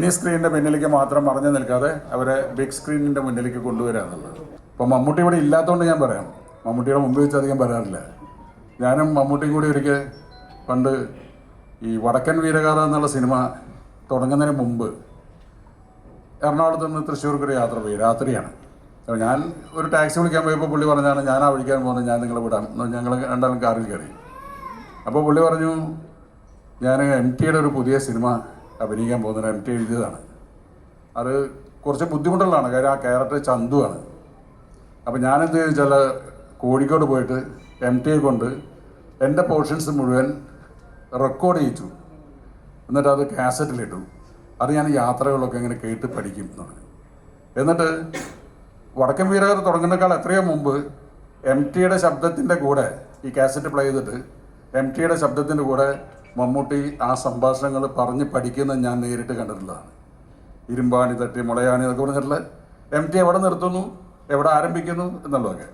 Mini സ്ക്രീനിൻ്റെ പിന്നിലേക്ക് മാത്രം മറഞ്ഞു നിൽക്കാതെ അവരെ ബിഗ് സ്ക്രീനിൻ്റെ മുന്നിലേക്ക് കൊണ്ടുവരിക എന്നുള്ളത്. ഇപ്പോൾ മമ്മൂട്ടി ഇവിടെ ഇല്ലാത്തതുകൊണ്ട് ഞാൻ പറയാം, മമ്മൂട്ടിയുടെ മുമ്പ് വെച്ച് അധികം പറയാറില്ല. ഞാനും മമ്മൂട്ടിയും കൂടി ഒരിക്കൽ പണ്ട് ഈ വടക്കൻ വീരഗാഥ എന്നുള്ള സിനിമ തുടങ്ങുന്നതിന് മുമ്പ് എറണാകുളത്ത് നിന്ന് തൃശ്ശൂർക്കൊരു യാത്ര പോയി, രാത്രിയാണ്. അപ്പോൾ ഞാൻ ഒരു ടാക്സി വിളിക്കാൻ പോയപ്പോൾ പുള്ളി പറഞ്ഞാണ് ഞാൻ ആ വിളിക്കാൻ പോകുന്നത്, ഞാൻ നിങ്ങളെ വിടാം. ഞങ്ങൾ രണ്ടാളും കാറിൽ കയറി. അപ്പോൾ പുള്ളി പറഞ്ഞു ഞാൻ MTയുടെ ഒരു പുതിയ സിനിമ അഭിനയിക്കാൻ പോകുന്നത്, MT എഴുതിയതാണ്. അത് കുറച്ച് ബുദ്ധിമുട്ടുള്ളതാണ്, കാര്യം ആ ക്യാരക്ടർ ചന്തുവാണ്. അപ്പോൾ ഞാനെന്ത് ചോദിച്ചാൽ കോഴിക്കോട് പോയിട്ട് MTയെ കൊണ്ട് എൻ്റെ പോർഷൻസ് മുഴുവൻ റെക്കോർഡ് ചെയ്യിച്ചു, എന്നിട്ട് അത് കാസറ്റിലിട്ടു. അത് ഞാൻ യാത്രകളൊക്കെ ഇങ്ങനെ കേട്ട് പഠിക്കും എന്നാണ്. എന്നിട്ട് വടക്കൻ വീരഗാഥ തുടങ്ങുന്നേക്കാൾ എത്രയോ മുമ്പ് MTയുടെ ശബ്ദത്തിൻ്റെ കൂടെ ഈ കാസറ്റ് പ്ലേ ചെയ്തിട്ട് MTയുടെ ശബ്ദത്തിൻ്റെ കൂടെ മമ്മൂട്ടി ആ സംഭാഷണങ്ങൾ പറഞ്ഞ് പഠിക്കുന്നത് ഞാൻ നേരിട്ട് കണ്ടിട്ടുള്ളതാണ്. ഇരുമ്പാണി തട്ടി മുളയാണി എന്നൊക്കെ പറഞ്ഞിട്ടുള്ള MT എവിടെ നിർത്തുന്നു, എവിടെ ആരംഭിക്കുന്നു എന്നുള്ളതൊക്കെ.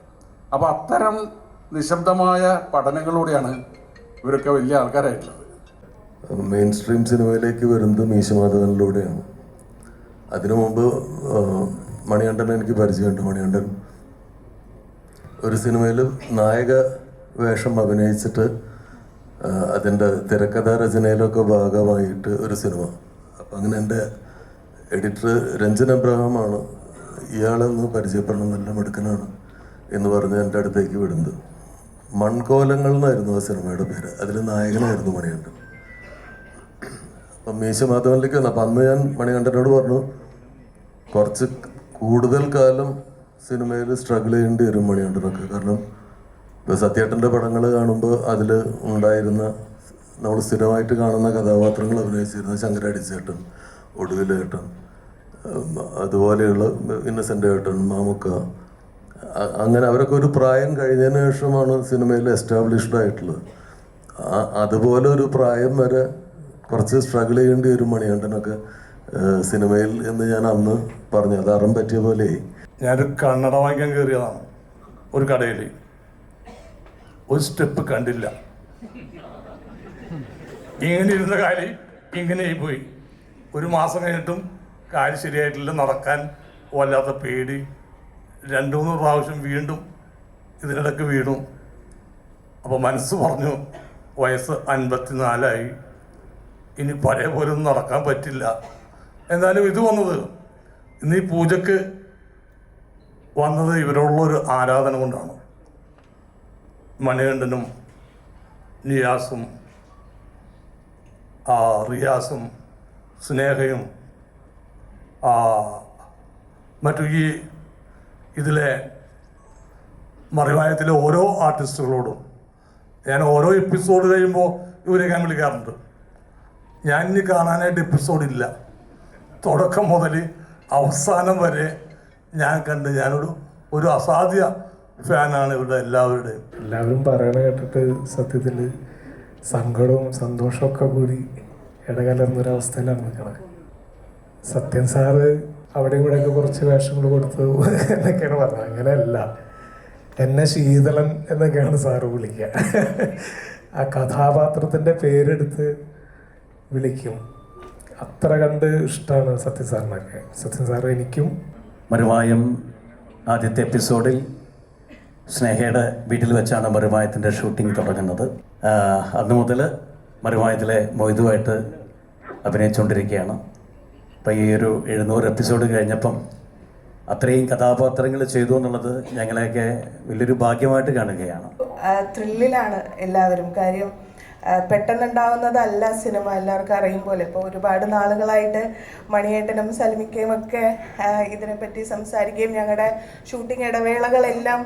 അപ്പോൾ അത്തരം നിശബ്ദമായ പഠനങ്ങളിലൂടെയാണ് ഇവരൊക്കെ വലിയ ആൾക്കാരായിട്ടുള്ളത്. മെയിൻ സ്ട്രീം സിനിമയിലേക്ക് വരുന്നത് മീശമാധവനിലൂടെയാണ്. അതിനു മുമ്പ് മണികണ്ഠൻ എനിക്ക് പരിചയമുണ്ട്. മണികണ്ഠൻ ഒരു സിനിമയിൽ നായക വേഷം അഭിനയിച്ചിട്ട് അതിൻ്റെ തിരക്കഥാ രചനയിലൊക്കെ ഭാഗമായിട്ട് ഒരു സിനിമ. അപ്പം അങ്ങനെ എൻ്റെ എഡിറ്റർ രഞ്ജൻ അബ്രഹാമാണ് ഇയാളെന്ന് പരിചയപ്പെടണം, നല്ല മിടുക്കനാണ് എന്ന് പറഞ്ഞ് എൻ്റെ അടുത്തേക്ക് വിടുന്നത്. മൺകോലങ്ങൾ എന്നായിരുന്നു ആ സിനിമയുടെ പേര്. അതിൽ നായകനായിരുന്നു മണികണ്ഠൻ. അപ്പം മീശമാധവനിലേക്ക് വന്നു. അപ്പം അന്ന് ഞാൻ മണികണ്ഠനോട് പറഞ്ഞു, കുറച്ച് കൂടുതൽ കാലം സിനിമയിൽ സ്ട്രഗിൾ ചെയ്യേണ്ടി വരും മണികണ്ഠനൊക്കെ. കാരണം ഇപ്പോൾ സത്യേട്ടൻ്റെ പടങ്ങൾ കാണുമ്പോൾ അതിൽ ഉണ്ടായിരുന്ന നമ്മൾ സ്ഥിരമായിട്ട് കാണുന്ന കഥാപാത്രങ്ങൾ അഭിനയിച്ചിരുന്ന ശങ്കരാടിച്ചേട്ടൻ, ഒടുവിലേട്ടൻ, അതുപോലെയുള്ള ഇന്നസെൻ്റ് ഏട്ടൻ, മാമുക്ക, അങ്ങനെ അവരൊക്കെ ഒരു പ്രായം കഴിഞ്ഞതിന് ശേഷമാണ് സിനിമയിൽ എസ്റ്റാബ്ലിഷ്ഡ് ആയിട്ടുള്ളത്. അതുപോലെ ഒരു പ്രായം വരെ കുറച്ച് സ്ട്രഗിൾ ചെയ്യേണ്ടി വരും മണികണ്ഠനൊക്കെ സിനിമയിൽ എന്ന് ഞാൻ അന്ന് പറഞ്ഞു. അത് അറം പറ്റിയ പോലെ. ഞാനൊരു കണ്ണട വാങ്ങിക്കാൻ കയറിയതാണ് ഒരു കടയിൽ. ഒരു സ്റ്റെപ്പ് കണ്ടില്ല, ഇങ്ങനെ ഇരുന്ന കാല് ഇങ്ങനെ പോയി. ഒരു മാസം കഴിഞ്ഞിട്ടും കാല് ശരിയായിട്ടില്ല, നടക്കാൻ വല്ലാത്ത പേടി. 2-3 പ്രാവശ്യം വീണ്ടും ഇതിനിടയ്ക്ക് വീണു. അപ്പോൾ മനസ്സ് പറഞ്ഞു, വയസ്സ് 54 ഇനി പഴയ പോലെ ഒന്നും നടക്കാൻ പറ്റില്ല. എന്നാലും ഇത് വന്നത്, ഇന്ന് ഈ പൂജക്ക് വന്നത് ഇവരോടുള്ളൊരു ആരാധന കൊണ്ടാണ്. മണികണ്ഠനും നിയാസും റിയാസും സ്നേഹയും മറ്റു ഈ ഇതിലെ മറിവായത്തിലെ ഓരോ ആർട്ടിസ്റ്റുകളോടും ഞാൻ ഓരോ എപ്പിസോഡ് കഴിയുമ്പോൾ ഇവരെ ഞാൻ വിളിക്കാറുണ്ട്. ഞാൻ ഇനി കാണാനായിട്ട് എപ്പിസോഡില്ല, തുടക്കം മുതൽ അവസാനം വരെ ഞാൻ കണ്ട് ഞാനൊരു അസാധ്യ ഫാനാണ് ഇവരുടെ എല്ലാവരുടെയും. എല്ലാവരും പറയണ കേട്ടിട്ട് സത്യത്തിൽ സങ്കടവും സന്തോഷമൊക്കെ കൂടി ഇടകലർന്നൊരവസ്ഥയിലാണ് നിൽക്കണത്. സത്യൻ സാറ് അവിടെ ഇവിടെയൊക്കെ കുറച്ച് വേഷങ്ങൾ കൊടുത്തു എന്നൊക്കെയാണ് പറഞ്ഞത്. അങ്ങനെയല്ല, എന്നെ ശീതളൻ എന്നൊക്കെയാണ് സാറ് വിളിക്കുക. ആ കഥാപാത്രത്തിൻ്റെ പേരെടുത്ത് വിളിക്കും. അത്ര കണ്ട് ഇഷ്ടമാണ് സത്യൻ സാറിനൊക്കെ. സത്യൻ സാറ് എനിക്കും. മരുമായം ആദ്യത്തെ എപ്പിസോഡിൽ സ്നേഹയുടെ വീട്ടിൽ വെച്ചാണ് മരുമായത്തിൻ്റെ ഷൂട്ടിംഗ് തുടങ്ങുന്നത്. അന്ന് മുതൽ മരുമായത്തിലെ മൊയ്തുമായിട്ട് അഭിനയിച്ചുകൊണ്ടിരിക്കുകയാണ്. അപ്പോൾ ഈ ഒരു 700 എപ്പിസോഡ് കഴിഞ്ഞപ്പം അത്രയും കഥാപാത്രങ്ങൾ ചെയ്തു എന്നുള്ളത് ഞങ്ങളെയൊക്കെ വലിയൊരു ഭാഗ്യമായിട്ട് കാണുകയാണ്. ത്രില്ലിലാണ് എല്ലാവരും. കാര്യം പെട്ടെന്നുണ്ടാവുന്നതല്ല സിനിമ, എല്ലാവർക്കും അറിയും പോലെ. ഇപ്പോൾ ഒരുപാട് നാളുകളായിട്ട് മണിയേട്ടനും സൽമിക്കയും ഒക്കെ ഇതിനെപ്പറ്റി സംസാരിക്കുകയും ഞങ്ങളുടെ ഷൂട്ടിംഗ് ഇടവേളകളെല്ലാം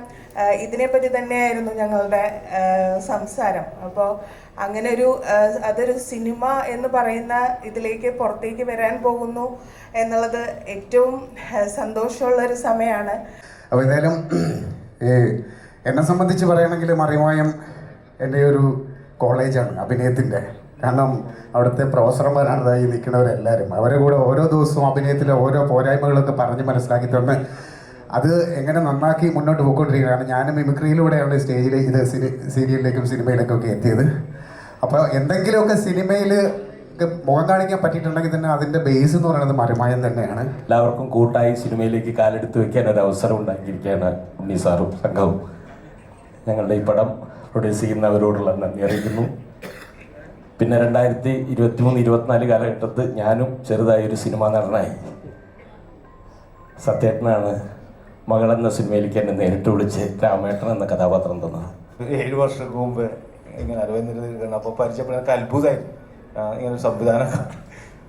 ഇതിനെപ്പറ്റി തന്നെയായിരുന്നു ഞങ്ങളുടെ സംസാരം. അപ്പോൾ അങ്ങനെ അതൊരു സിനിമ എന്ന് പറയുന്ന ഇതിലേക്ക് പുറത്തേക്ക് വരാൻ പോകുന്നു എന്നുള്ളത് ഏറ്റവും സന്തോഷമുള്ളൊരു സമയമാണ്. അപ്പോൾ എന്തായാലും എന്നെ സംബന്ധിച്ച് പറയുകയാണെങ്കിൽ മറിമായം എൻ്റെ ഒരു കോളേജാണ് അഭിനയത്തിൻ്റെ. കാരണം അവിടുത്തെ പ്രൊഫസർമാരാണ് ഈ നിൽക്കുന്നവരെല്ലാവരും. അവരുടെ കൂടെ ഓരോ ദിവസവും അഭിനയത്തിലെ ഓരോ പോരായ്മകളൊക്കെ പറഞ്ഞ് മനസ്സിലാക്കി തന്ന് അത് എങ്ങനെ നന്നാക്കി മുന്നോട്ട് പോയിക്കൊണ്ടിരിക്കുകയാണ്. ഞാൻ മിമിക്രിയിലൂടെയാണ് സ്റ്റേജിൽ ഇത് സീരിയലിലേക്കും സിനിമയിലേക്കും ഒക്കെ എത്തിയത്. അപ്പോൾ എന്തെങ്കിലുമൊക്കെ സിനിമയിൽ മുഖം കാണിക്കാൻ പറ്റിയിട്ടുണ്ടെങ്കിൽ തന്നെ അതിൻ്റെ ബേസ് എന്ന് പറയുന്നത് മറിമായം തന്നെയാണ്. എല്ലാവർക്കും കൂട്ടായി സിനിമയിലേക്ക് കാലെടുത്ത് വെക്കാൻ ഒരു അവസരം ഉണ്ടാക്കിയിരിക്കുകയാണ് ഉണ്ണി സാറും സംഘവും. ഞങ്ങളുടെ ഈ പടം പ്രൊഡ്യൂസ് ചെയ്യുന്നവരോടുള്ള നന്ദി അറിയിക്കുന്നു. പിന്നെ 2023-24 കാലഘട്ടത്ത് ഞാനും ചെറുതായൊരു സിനിമാ നടനായി. സത്യേട്ടനാണ് മകളെന്ന സിനിമയിലേക്ക് എന്നെ നേരിട്ട് വിളിച്ച് രാമേട്ടൻ എന്ന കഥാപാത്രം തന്നത്. 7 വർഷം മുമ്പ് ഇങ്ങനെ അരവിന്ദൻ അപ്പോൾ പരിചയപ്പെടാൻ എനിക്ക് അത്ഭുതമായിരുന്നു. ഇങ്ങനെ സംവിധാനം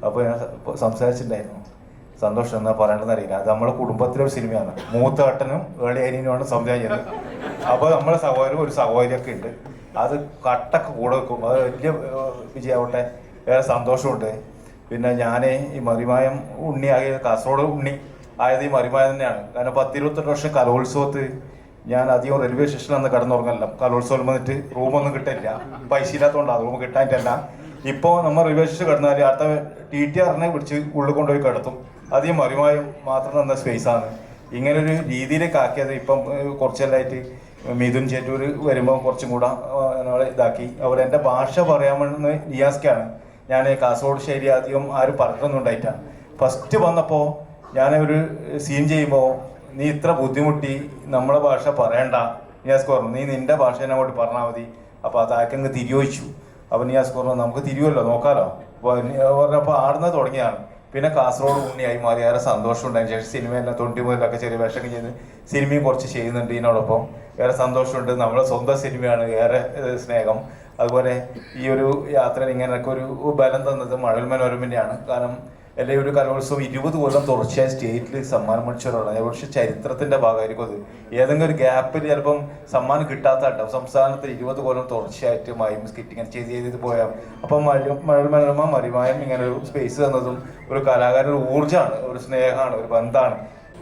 അപ്പോൾ ഞാൻ സംസാരിച്ചിട്ടുണ്ടായിരുന്നു. സന്തോഷം എന്നാ പറയേണ്ടതെന്ന് അറിയില്ല. അത് നമ്മുടെ കുടുംബത്തിലൊരു സിനിമയാണ്. മൂത്ത ഏട്ടനും ഏളി അനിയനുമാണ് സംവിധാനം ചെയ്യുന്നത്. അപ്പോൾ നമ്മളെ സഹോദരനും ഒരു സഹോദരിയൊക്കെ ഉണ്ട്. അത് കട്ടൊക്കെ കൂടെ വെക്കും. അത് വലിയ വിജയമാവട്ടെ. വേറെ സന്തോഷമുണ്ട്. പിന്നെ ഞാൻ ഈ മറിമായം ഉണ്ണി ആകിയത് കാസർഗോഡ് ഉണ്ണി ആയത് ഈ മറിമായം തന്നെയാണ്. കാരണം 10-28 വർഷം കലോത്സവത്ത് ഞാൻ അധികം റെയിൽവേ സ്റ്റേഷനിൽ അന്ന് കിടന്നുറങ്ങല്ല. കലോത്സവം വന്നിട്ട് റൂമൊന്നും കിട്ടില്ല. പൈസ ഇല്ലാത്തതുകൊണ്ടാണ് റൂം കിട്ടാനിട്ടല്ല. ഇപ്പോൾ നമ്മൾ റെയിൽവേ സ്റ്റേഷൻ കിടന്നാൽ അടുത്ത TTRനെ വിളിച്ച് ഉള്ളിൽ കൊണ്ടുപോയി കിടത്തും. അത് ഈ മറിമായം മാത്രം തന്ന സ്പേസാണ്. ഇങ്ങനൊരു രീതിയിലേക്ക് ആക്കിയത് ഇപ്പം കുറച്ചെല്ലായിട്ട് മിഥുൻ ചേറ്റൂർ വരുമ്പോൾ കുറച്ചും കൂടെ ഇതാക്കി. അവർ എൻ്റെ ഭാഷ പറയാമെന്ന് നിയാസ്ക്കാണ്. ഞാൻ കാസർഗോഡ് ശൈലി അധികം ആരും പറഞ്ഞൊന്നും ഉണ്ടായിട്ടാണ്. ഫസ്റ്റ് വന്നപ്പോൾ ഞാനൊരു സീൻ ചെയ്യുമ്പോൾ നീ ഇത്ര ബുദ്ധിമുട്ടി നമ്മളെ ഭാഷ പറയണ്ട നിയാസ്ക് പറഞ്ഞു. നീ നിൻ്റെ ഭാഷ അങ്ങോട്ട് പറഞ്ഞാൽ മതി. അപ്പോൾ അതാക്കങ്ങ് തിരിവച്ചു. അപ്പോൾ നിയാസ്ക് പറഞ്ഞു നമുക്ക് തിരിയുമല്ലോ നോക്കാമല്ലോ. പറഞ്ഞപ്പോൾ ആടുന്നത് തുടങ്ങിയാണ്. പിന്നെ കാസർഗോഡ് ഉണ്ണിയായി മാറി. ഏറെ സന്തോഷമുണ്ടായതിനു ശേഷം സിനിമയെല്ലാം 90 മുതലൊക്കെ ചെറിയ വേഷമൊക്കെ ചെയ്ത് സിനിമയും കുറച്ച് ചെയ്യുന്നുണ്ട്. ഇതിനോടൊപ്പം ഏറെ സന്തോഷമുണ്ട്. നമ്മുടെ സ്വന്തം സിനിമയാണ്. ഏറെ സ്നേഹം. അതുപോലെ ഈ ഒരു യാത്രയിൽ ഇങ്ങനെയൊക്കെ ഒരു ബലം തന്നത് മഴവിൽ മനോരമയാണ്. കാരണം അല്ലെങ്കിൽ ഒരു കലോത്സവം 20 കൊല്ലം തുടർച്ചയായി സ്റ്റേറ്റിൽ സമ്മാനം മേടിച്ചവരാണ്. പക്ഷേ ചരിത്രത്തിൻ്റെ ഭാഗമായിരിക്കും അത്. ഏതെങ്കിലും ഒരു ഗ്യാപ്പിൽ ചിലപ്പം സമ്മാനം കിട്ടാത്തതായിട്ടും സംസ്ഥാനത്ത് 20 കൊല്ലം തുടർച്ചയായിട്ട് മൈം സ്കിറ്റ് ഇങ്ങനെ ചെയ്ത് പോയാൽ അപ്പം മഴവിൽ മനോരമ മറിമായം ഇങ്ങനെ ഒരു സ്പേസ് തന്നതും ഒരു കലാകാരൻ ഒരു ഊർജ്ജമാണ്, ഒരു സ്നേഹമാണ്, ഒരു ബന്ധമാണ്.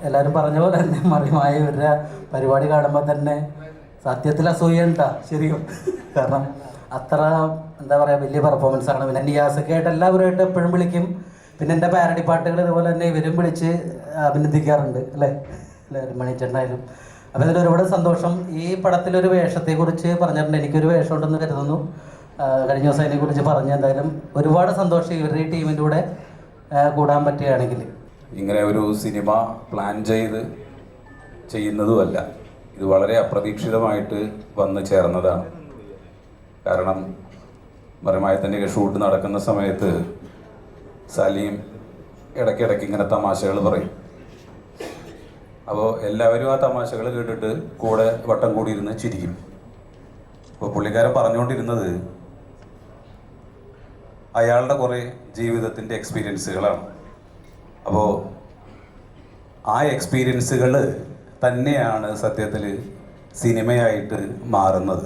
എല്ലാവരും പറഞ്ഞ പോലെ തന്നെ മറിമായ ഇവരുടെ പരിപാടി കാണുമ്പോൾ തന്നെ സത്യത്തിൽ അസൂയുണ്ടാ ശരിയും. കാരണം അത്ര എന്താ പറയുക വലിയ പെർഫോമൻസ് ആണ്. പിന്നെ നിയാസൊക്കെ ആയിട്ട് എല്ലാവരുമായിട്ട് എപ്പോഴും വിളിക്കും. പിന്നെ എൻ്റെ പാരഡി പാട്ടുകൾ ഇതുപോലെ തന്നെ ഇവരും വിളിച്ച് അഭിനന്ദിക്കാറുണ്ട് അല്ലേ എല്ലാവരും മണിച്ചേട്ടനായാലും. അപ്പോൾ ഇതിൽ ഒരുപാട് സന്തോഷം. ഈ പടത്തിലൊരു വേഷത്തെക്കുറിച്ച് പറഞ്ഞിട്ടുണ്ട്. എനിക്കൊരു വേഷം ഉണ്ടെന്ന് കരുതുന്നു. കഴിഞ്ഞ ദിവസം അതിനെക്കുറിച്ച് പറഞ്ഞു. എന്തായാലും ഒരുപാട് സന്തോഷം ഇവരുടെ ഈ ടീമിൻ്റെ കൂടെ കൂടാൻ പറ്റുകയാണെങ്കിൽ. ഇങ്ങനെ ഒരു സിനിമ പ്ലാൻ ചെയ്യുന്നതുമല്ല. ഇത് വളരെ അപ്രതീക്ഷിതമായിട്ട് വന്ന് ചേർന്നതാണ്. കാരണം മറിമായത്തിൻ്റെ ഷൂട്ട് നടക്കുന്ന സമയത്ത് സലീം ഇടയ്ക്കിടയ്ക്ക് ഇങ്ങനെ തമാശകൾ പറയും. അപ്പോൾ എല്ലാവരും ആ തമാശകൾ കേട്ടിട്ട് കൂടെ വട്ടം കൂടിയിരുന്ന് ചിരിക്കും. അപ്പോൾ പുള്ളിക്കാരൻ പറഞ്ഞുകൊണ്ടിരുന്നത് അയാളുടെ കുറേ ജീവിതത്തിൻ്റെ എക്സ്പീരിയൻസുകളാണ്. അപ്പോൾ ആ എക്സ്പീരിയൻസുകൾ തന്നെയാണ് സത്യത്തിൽ സിനിമയായിട്ട് മാറുന്നത്.